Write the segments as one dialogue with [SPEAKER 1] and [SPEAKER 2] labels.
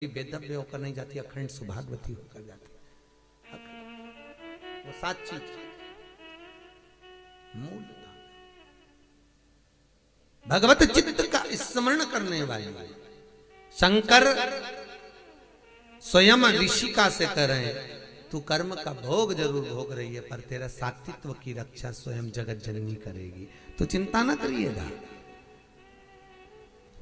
[SPEAKER 1] वेदव्य होकर नहीं जाती, अखंड सुभागवती होकर जाती। वो 7 चीज मूल भगवत चित्त का स्मरण करने वाली शंकर स्वयं ऋषिका से कह रहे हैं, तू कर्म का भोग जरूर भोग रही है पर तेरा सात्वित्व की रक्षा स्वयं जगत जननी करेगी, तो चिंता ना करिएगा,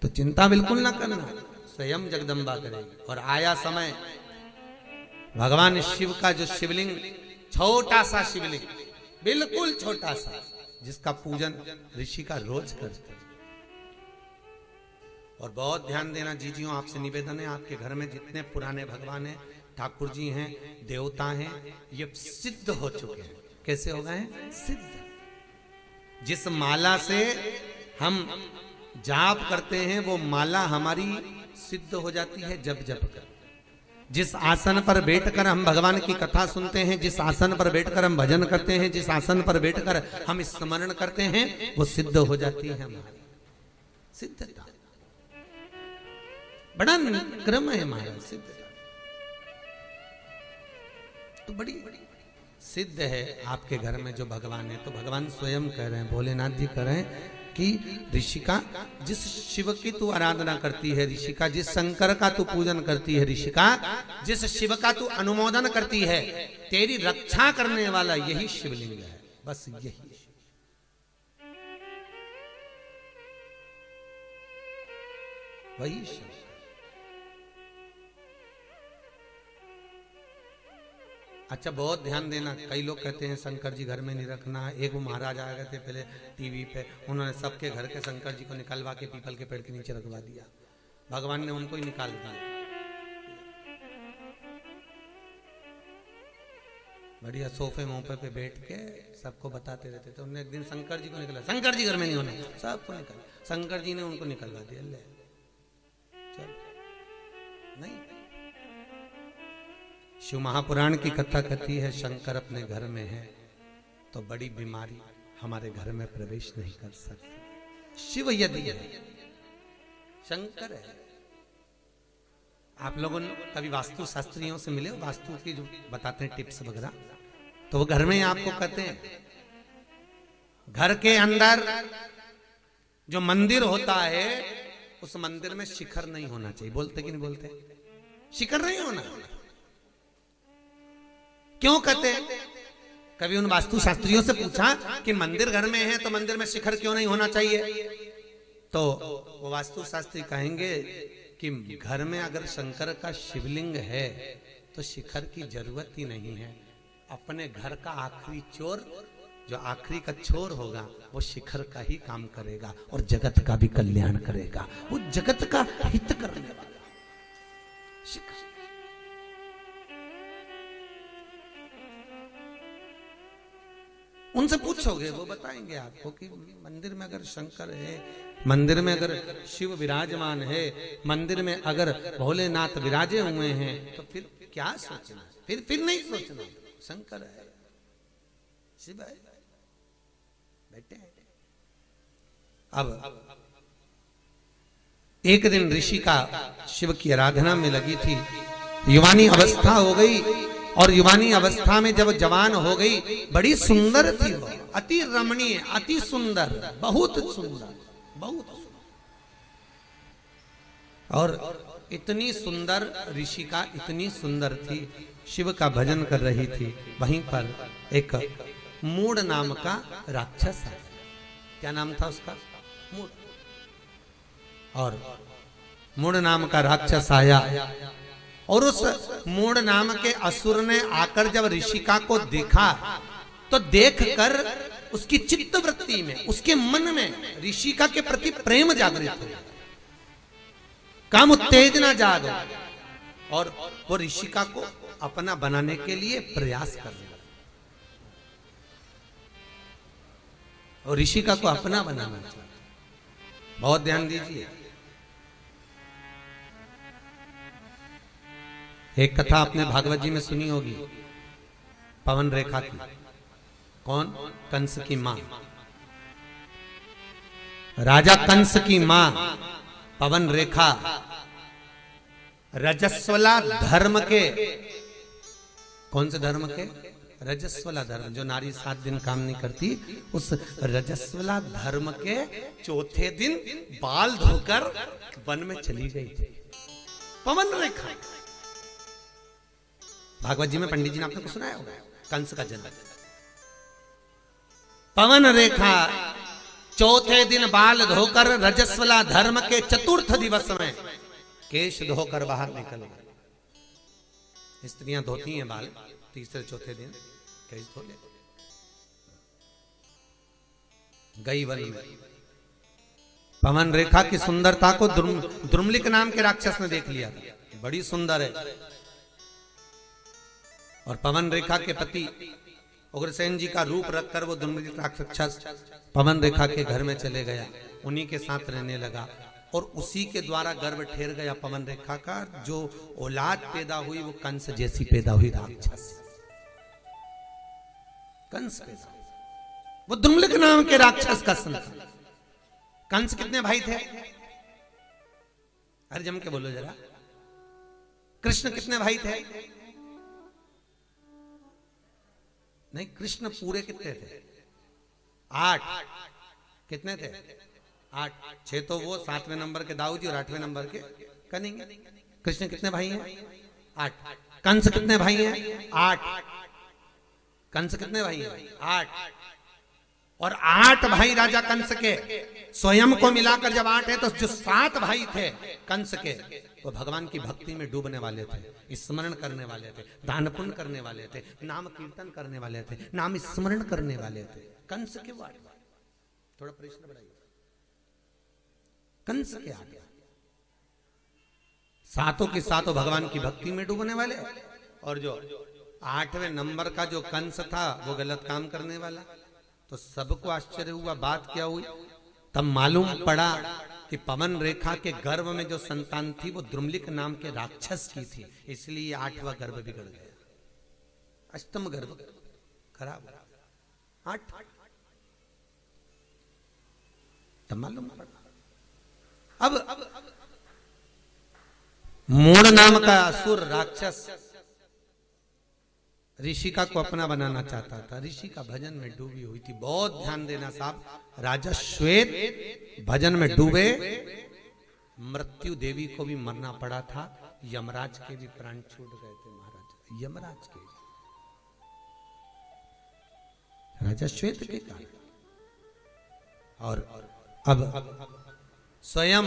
[SPEAKER 1] तो चिंता बिल्कुल ना करना, स्वयं जगदम्बा करेगी। और आया समय भगवान शिव का जो शिवलिंग, छोटा सा शिवलिंग, बिल्कुल छोटा सा, जिसका पूजन ऋषि का रोज करते। और बहुत ध्यान देना जीजियों, आपसे निवेदन है, आपके घर में जितने पुराने भगवान हैं, ठाकुर जी हैं, देवता हैं, ये सिद्ध हो चुके हैं। कैसे हो गए हैं? सिद्ध। जिस माला से हम जाप करते हैं वो माला हमारी सिद्ध हो जाती है जब जप कर। जिस आसन पर बैठकर हम भगवान की कथा सुनते हैं, जिस आसन पर बैठकर हम भजन करते हैं, जिस आसन पर बैठकर हम स्मरण करते हैं, वो सिद्ध हो जाती है हमारी सिद्धता। बड़ा क्रम है हमारा सिद्धता, तो बड़ी सिद्ध है आपके घर में जो भगवान है। तो भगवान स्वयं कह रहे हैं, भोलेनाथ जी कह रहे हैं कि ऋषिका, जिस शिव की तू आराधना करती है ऋषिका, जिस शंकर का तू पूजन करती है ऋषिका, जिस शिव का तू अनुमोदन करती है, तेरी रक्षा करने वाला यही शिवलिंग है, बस यही। वही शिव। अच्छा, बहुत ध्यान देना, कई लोग कहते हैं शंकर जी घर में नहीं रखना। एक वो महाराज आ गए थे पहले टीवी पे, उन्होंने सबके घर के शंकर जी को निकलवा के पीपल के पेड़ के नीचे रखवा दिया, भगवान ने उनको ही निकाल दिया। बढ़िया सोफे मोफे पे बैठ के सबको बताते रहते थे। उन्होंने एक दिन शंकर जी को निकला, शंकर जी घर में नहीं होने, सबको निकल, शंकर जी ने उनको निकलवा दिया। ले चल, नहीं, शिव महापुराण की कथा कहती है शंकर अपने घर में है तो बड़ी बीमारी हमारे घर में प्रवेश नहीं कर सकती। शिव यदि है, शंकर है। आप लोगों ने कभी वास्तु शास्त्रियों से मिले, वास्तु की जो बताते हैं टिप्स वगैरह, तो वो घर में आपको कहते हैं घर के अंदर जो मंदिर होता है उस मंदिर में शिखर नहीं होना चाहिए। बोलते कि नहीं बोलते? शिखर नहीं होना। क्यों कहते? कभी उन वास्तु शास्त्रियों से पूछा कि मंदिर घर में है तो मंदिर में शिखर क्यों नहीं होना चाहिए? तो वो वास्तु शास्त्री कहेंगे कि घर में अगर शंकर का शिवलिंग है तो शिखर की जरूरत ही नहीं है। अपने घर का आखिरी चोर, जो आखिरी का चोर होगा, वो शिखर का ही काम करेगा और जगत का भी कल्याण करेगा। वो जगत का हित करने वाला शिखर। उनसे पूछोगे वो बताएंगे आपको कि मंदिर में अगर शंकर है, मंदिर में अगर शिव विराजमान है, मंदिर में अगर भोलेनाथ विराजे हुए हैं, तो फिर क्या सोचना? फिर नहीं सोचना, शंकर है, शिव है, बैठे हैं। अब एक दिन ऋषि का शिव की आराधना में लगी थी, युवानी अवस्था हो गई, और युवानी अवस्था में जब जवान हो गई, बड़ी सुंदर थी वो, अति रमणीय, अति सुंदर, बहुत सुंदर, बहुत सुंदर। और इतनी सुंदर ऋषिका, इतनी सुंदर थी, शिव का भजन कर रही थी। वहीं पर एक मूड नाम का राक्षस है। क्या नाम था उसका? मूड। और मूड नाम का राक्षस आया और उस मूड नाम के असुर ने आकर जब ऋषिका को देखा तो देखकर उसकी चित्त वृत्ति में, उसके मन में ऋषिका के प्रति प्रेम जागृत हो, काम उत्तेजना जाग, और वो ऋषिका को अपना बनाने के लिए प्रयास कर रहा, और ऋषिका को अपना बनाना चाहिए। बहुत ध्यान दीजिए, एक कथा आपने भागवत जी में सुनी होगी, पवन रेखा की। कौन? कंस की मां, राजा कंस की मां पवन रेखा रजस्वला धर्म के, कौन से धर्म के? रजस्वला धर्म, जो नारी 7 दिन काम नहीं करती, उस रजस्वला धर्म के चौथे दिन बाल धोकर वन में चली गई थी। पवन रेखा, भागवत जी में पंडित जी ने आपने को सुनाया होगा, कंस का जन्म। पवन रेखा चौथे दिन बाल धोकर रजस्वला धर्म के चतुर्थ दिवस में केश धोकर बाहर निकल गए। स्त्रियां धोती हैं बाल तीसरे चौथे दिन, केश धो ले गई वन में। पवन रेखा की सुंदरता को द्रुमलिक नाम के राक्षस ने देख लिया था, बड़ी सुंदर है। और पवन रेखा के पति उग्रसेन जी का रूप रखकर वो द्रुमलिक राक्षस पवन रेखा के घर में चले गया, उन्हीं के साथ रहने लगा और उसी के द्वारा गर्भ ठेर गया पवन रेखा का। जो औलाद पैदा हुई वो कंस जैसी पैदा हुई, राक्षस कंस पैदा, वो द्रुमलिक नाम के राक्षस का संतान। कंस कितने भाई थे? अरे जम के बोलो जरा। कृष्ण कितने भाई थे? नहीं, कृष्ण पूरे कितने थे? 8। कितने थे? 8। 6 तो वो, 7वें नंबर के दाऊद जी और 8वें नंबर के कनिंग। कृष्ण कितने भाई हैं? 8। कंस कितने भाई हैं? 8। कंस कितने भाई हैं? 8। और 8 भाई राजा कंस के स्वयं को मिलाकर जब 8 है, तो जो 7 भाई थे कंस के, वो भगवान की भक्ति में डूबने वाले थे, स्मरण करने वाले थे, दान पुण्य करने वाले थे, नाम कीर्तन करने वाले थे, नाम स्मरण करने वाले थे। कंस के 8 भाई, थोड़ा प्रश्न बढ़ाइए, कंस के 8 सातों के सातों भगवान की भक्ति में डूबने वाले। और जो 8वें नंबर का जो कंस था वो गलत काम करने वाला। तो सबको आश्चर्य हुआ, बात क्या हुई? तब मालूम पड़ा कि पवन रेखा के गर्भ में जो संतान थी वो द्रुमलिक नाम के राक्षस की थी, इसलिए 8वां गर्भ बिगड़ गया, अष्टम गर्भ खराब। 8 तब मालूम पड़ा। अब मूढ़ नाम का असुर राक्षस ऋषिका को अपना बनाना चाहता था, ऋषि का भजन में डूबी हुई थी। बहुत ध्यान देना साहब, राजा श्वेत भजन में डूबे, मृत्यु देवी को भी मरना पड़ा था, यमराज के भी प्राण छूट गए थे महाराज, यमराज के, राजा श्वेत के कारण। और अब स्वयं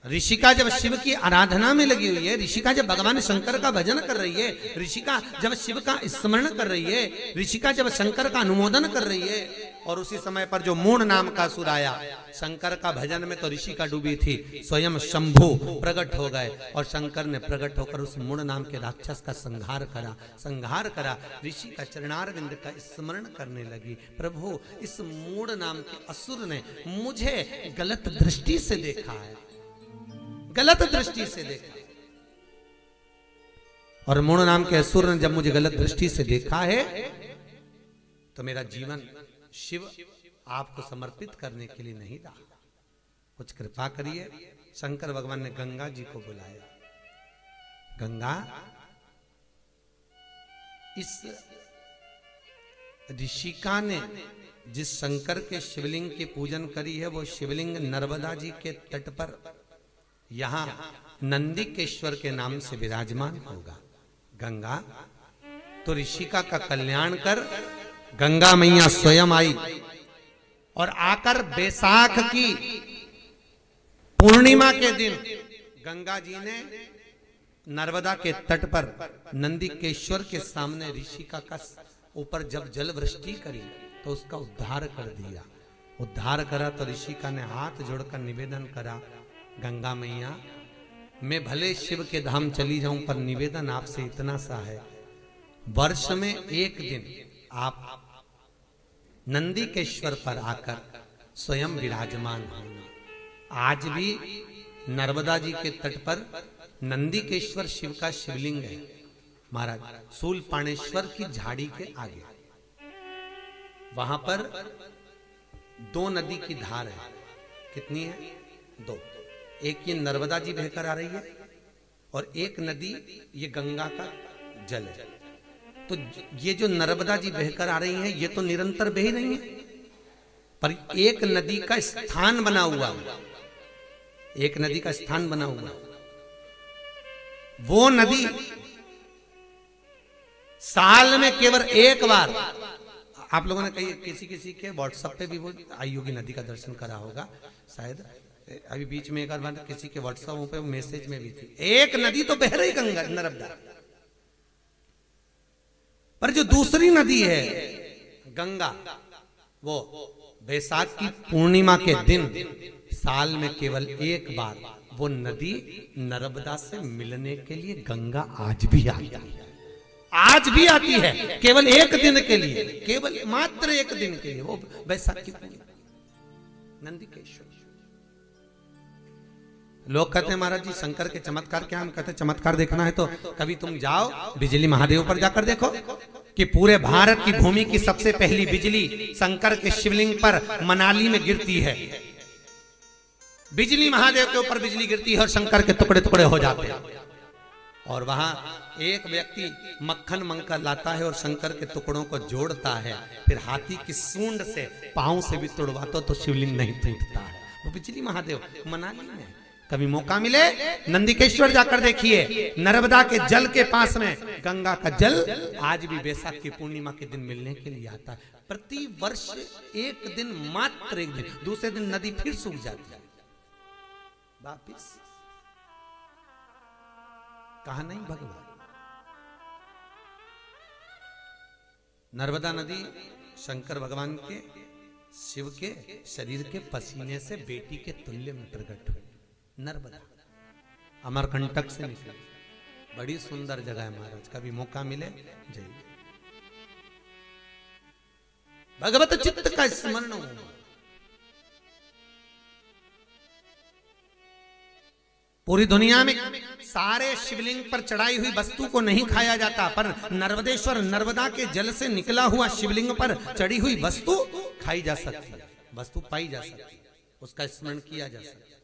[SPEAKER 1] ऋषिका जब शिव की आराधना में लगी हुई है, ऋषिका जब भगवान शंकर का भजन कर रही है, ऋषिका जब शिव का स्मरण कर रही है, ऋषिका जब शंकर का अनुमोदन कर रही है, और उसी समय पर जो मूढ़ नाम का असुर आया, शंकर का भजन में तो ऋषिका डूबी थी, स्वयं शंभु प्रकट हो गए और शंकर ने प्रकट होकर उस मूढ़ नाम के राक्षस का संहार करा। ऋषि का चरणारविंद का स्मरण करने लगी, प्रभु इस मूढ़ नाम के असुर ने मुझे गलत दृष्टि से देखा है, गलत दृष्टि से देखा। और मूढ़ नाम के असुर ने जब मुझे गलत दृष्टि से देखा है, तो मेरा जीवन शिव आपको समर्पित करने के लिए नहीं रहा, कुछ कृपा करिए। शंकर भगवान ने गंगा जी को बुलाया। गंगा, इस ऋषिका ने जिस शंकर के शिवलिंग की पूजन करी है, वो शिवलिंग नर्मदा जी के तट पर यहां नंदिकेश्वर के नाम से विराजमान होगा। गंगा, तो ऋषिका का कल्याण कर। गंगा मैया स्वयं आई और आकर बैसाख की पूर्णिमा के दिन गंगा जी ने नर्मदा के तट पर नंदिकेश्वर के सामने ऋषिका का ऊपर जब जल वृष्टि करी तो उसका उद्धार कर दिया। उद्धार करा तो ऋषिका ने हाथ जोड़कर निवेदन करा, गंगा मैया मैं भले शिव के धाम चली जाऊं, पर निवेदन आपसे इतना सा है, वर्ष में एक दिन आप नंदिकेश्वर पर आकर स्वयं विराजमान होना। आज भी नर्मदा जी के तट पर नंदिकेश्वर शिव का शिवलिंग है महाराज, शूलपाणेश्वर की झाड़ी के आगे। वहां पर 2 नदी की धार है। कितनी है? 2। एक ये नर्मदा जी बहकर आ रही है और एक नदी ये गंगा का जल है। तो ये जो नर्मदा जी बहकर आ रही हैं ये तो निरंतर बह रही हैं, पर एक नदी का स्थान बना हुआ है, एक नदी का स्थान बना हुआ है। वो नदी साल में केवल एक बार, आप लोगों ने कहीं किसी किसी के व्हाट्सएप पे भी वो आई होगी, नदी का दर्शन करा होगा शायद, अभी बीच में एक बार किसी के व्हाट्सएप पे मैसेज में भी थी। एक नदी तो बह रही गंगा नर्मदा, पर जो दूसरी नदी है गंगा, वो बैसाख की पूर्णिमा के दिन साल में केवल एक बार वो नदी नर्मदा से मिलने के लिए गंगा आज भी आती है, आज भी आती है, केवल एक दिन के लिए, केवल मात्र एक दिन के लिए, वो बैसाख की पूर्णिमा नंदिकेश्वर। लोग कहते हैं महाराज जी शंकर के चमत्कार क्या? हम कहते हैं चमत्कार देखना है तो कभी तुम जाओ बिजली महादेव पर जाकर देखो कि पूरे भारत की भूमि की सबसे पहली बिजली शंकर के शिवलिंग पर मनाली में गिरती है। बिजली महादेव के ऊपर बिजली गिरती है और शंकर के टुकड़े टुकड़े हो जाते हैं, और वहां एक व्यक्ति मक्खन मंकर लाता है और शंकर के टुकड़ों को जोड़ता है, फिर हाथी की सूंड से पांव से भी तोड़वाता तो शिवलिंग नहीं टूटता है। वो बिजली महादेव मनाली में। कभी मौका मिले नंदिकेश्वर जाकर देखिए, नर्मदा के जल के पास में गंगा का जल आज भी बैसाख की पूर्णिमा के दिन मिलने के लिए आता है। प्रति वर्ष एक दिन, मात्र एक दिन, दूसरे दिन नदी फिर सूख जाती है वापिस। कहा नहीं भगवान? नर्मदा नदी शंकर भगवान के, शिव के शरीर के पसीने से बेटी के तुल्य में प्रकट हुई। नर्मदा अमरकंटक से निकली, बड़ी सुंदर जगह है महाराज, कभी मौका मिले जाइए। भगवत चित्त का स्मरण हो। पूरी दुनिया में सारे शिवलिंग पर चढ़ाई हुई वस्तु को नहीं खाया जाता, पर नर्मदेश्वर नर्मदा के जल से निकला हुआ शिवलिंग पर चढ़ी हुई वस्तु खाई जा सकती है, वस्तु पाई जा सकती है, उसका स्मरण किया जा सकता है।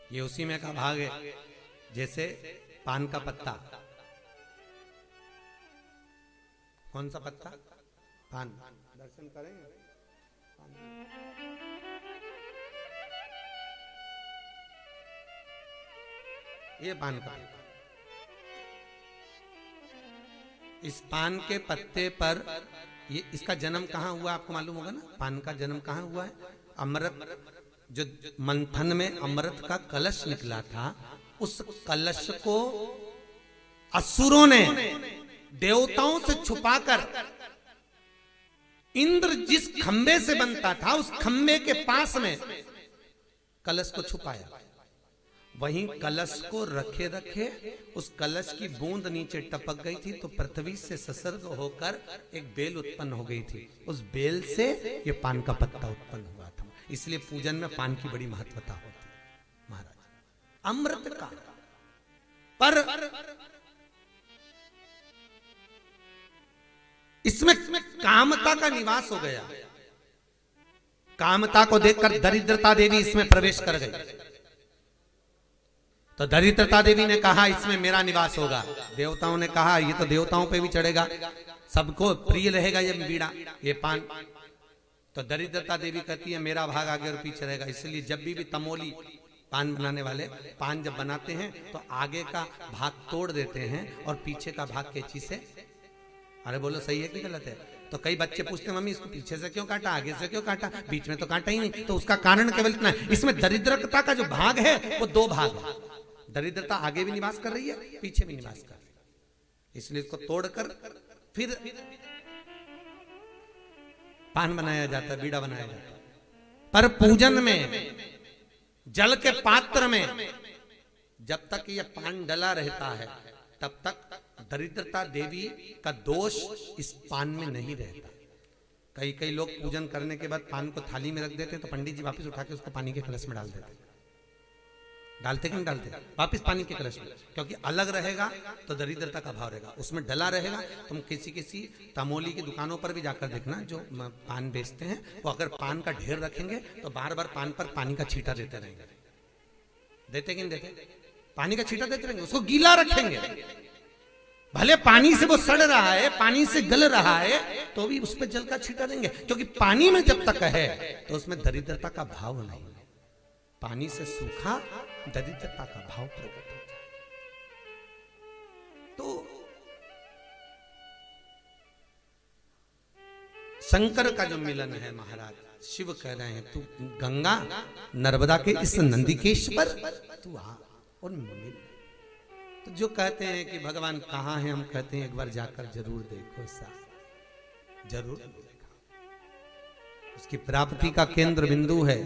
[SPEAKER 1] ये उसी में का भाग है, जैसे पान का पत्ता, कौन सा पत्ता? पान। दर्शन करेंगे ये पान का, इस पान के पत्ते पर ये, इसका जन्म कहाँ हुआ आपको मालूम होगा ना? पान का जन्म कहाँ हुआ है? अमृत, जो मंथन में अमृत का कलश निकला था, उस कलश को असुरों ने देवताओं से छुपाकर इंद्र जिस खंबे से बनता था उस खंबे के पास में कलश को छुपाया। वहीं कलश को रखे रखे उस कलश की बूंद नीचे टपक गई थी, तो पृथ्वी से संसर्ग होकर एक बेल उत्पन्न हो गई थी, उस बेल से ये पान का पत्ता उत्पन्न हुआ था। इसलिए पूजन में पान की बड़ी महत्वता होती है महाराज। अमृत का, पर इसमें कामता का निवास हो गया। कामता को देखकर दरिद्रता देवी इसमें प्रवेश कर गई, तो दरिद्रता देवी ने कहा इसमें मेरा निवास होगा। देवताओं ने कहा ये तो देवताओं पे भी चढ़ेगा, सबको प्रिय रहेगा ये बीड़ा, ये पान। तो दरिद्रता देवी कहती है मेरा भाग आगे और पीछे रहेगा। इसलिए जब भी तमोली पान बनाने वाले पान जब बनाते हैं तो आगे का भाग तोड़ देते हैं और पीछे का भाग कैंची से, अरे बोलो सही है कि गलत है? तो कई बच्चे पूछते हैं मम्मी इसको पीछे से क्यों काटा, आगे से क्यों काटा, बीच में तो काटा ही नहीं। तो उसका कारण केवल इतना है, इसमें दरिद्रता का जो भाग है वो दो भाग है। दरिद्रता आगे भी निवास कर रही है, पीछे भी निवास कर रही है, इसलिए इसको तोड़कर फिर पान बनाया जाता है, बीड़ा बनाया जाता है। पर पूजन में जल के पात्र में जब तक ये पान डला रहता है तब तक दरिद्रता देवी का दोष इस पान में नहीं रहता। कई कई लोग पूजन करने के बाद पान को थाली में रख देते हैं, तो पंडित जी वापस उठा के उसको पानी के कलश में डाल देते हैं। डालते कि नहीं डालते? वापिस पानी के कलश में, क्योंकि अलग रहेगा तो दरिद्रता का भाव रहेगा, उसमें डला रहेगा। तुम किसी तमोली की दुकानों पर भी जाकर देखना, जो पान बेचते हैं, वो अगर पान का ढेर रखेंगे तो बार बार पान पर पानी का छींटा देते रहेंगे। देते कि नहीं देते? पानी का छींटा देते रहेंगे, उसको गीला रखेंगे। भले पानी से वो सड़ रहा है, पानी से गल रहा है, तो भी उस पर जल का छींटा देंगे, क्योंकि पानी में जब तक है तो उसमें दरिद्रता का भाव नहीं। पानी से सूखा दरिद्रता का भाव प्रकट होता है। तो शंकर का जो मिलन है महाराज, शिव कह रहे हैं तू गंगा नर्मदा के इस नंदिकेश्वर तू आ और मिल। तो जो कहते हैं कि भगवान कहाँ है, हम कहते हैं एक बार जाकर जरूर देखो साहब, जरूर देखा। उसकी प्राप्ति का केंद्र बिंदु है,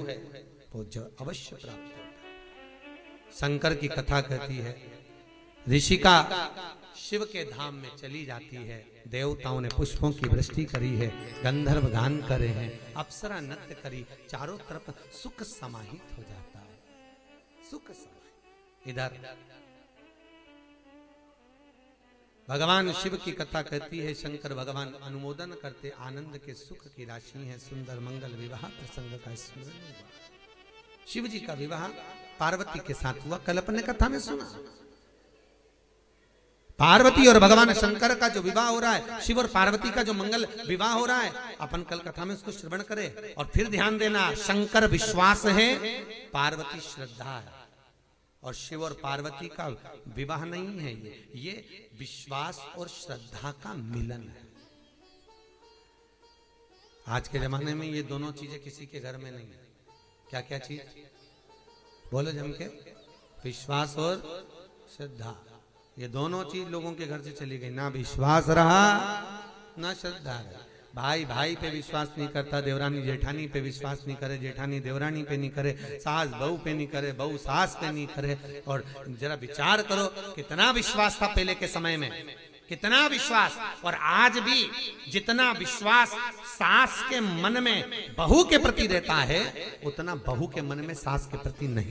[SPEAKER 1] वो जो अवश्य प्राप्त होता है। शंकर की कथा कहती है, ऋषिका शिव के धाम में चली जाती है, देवताओं ने पुष्पों की वृष्टि करी है, गंधर्व गान करे हैं, अप्सरा नृत्य करी, चारों तरफ सुख समाहित हो जाता है, सुख समाहित। इधर भगवान शिव की कथा कहती है, शंकर भगवान अनुमोदन करते, आनंद के सुख की राशि है, सुंदर मंगल विवाह प्रसंग का स्मरण हुआ। शिव जी का विवाह पार्वती के साथ हुआ, कल अपने कथा में सुना। पार्वती और भगवान शंकर का जो विवाह हो रहा है, शिव और पार्वती का जो मंगल विवाह हो रहा है, अपन कल कथा में उसको श्रवण करें। और फिर ध्यान देना, शंकर विश्वास है, पार्वती श्रद्धा है, और शिव और पार्वती का विवाह नहीं है, ये विश्वास और श्रद्धा का मिलन है। आज के जमाने में ये दोनों चीजें किसी के घर में नहीं है। क्या क्या चीज बोलो जम के? विश्वास और श्रद्धा, ये दोनों चीज लोगों के घर से चली गई। ना विश्वास रहा ना श्रद्धा रहा। भाई भाई पे विश्वास नहीं करता, देवरानी जेठानी पे विश्वास नहीं करे, जेठानी देवरानी पे नहीं करे, सास बहू पे नहीं करे, बहू सास पे नहीं करे। और जरा विचार करो, कितना विश्वास था पहले के समय में, कितना विश्वास। और आज भी जितना विश्वास सास के मन में बहू के प्रति रहता है, उतना बहू के मन में सास के प्रति नहीं।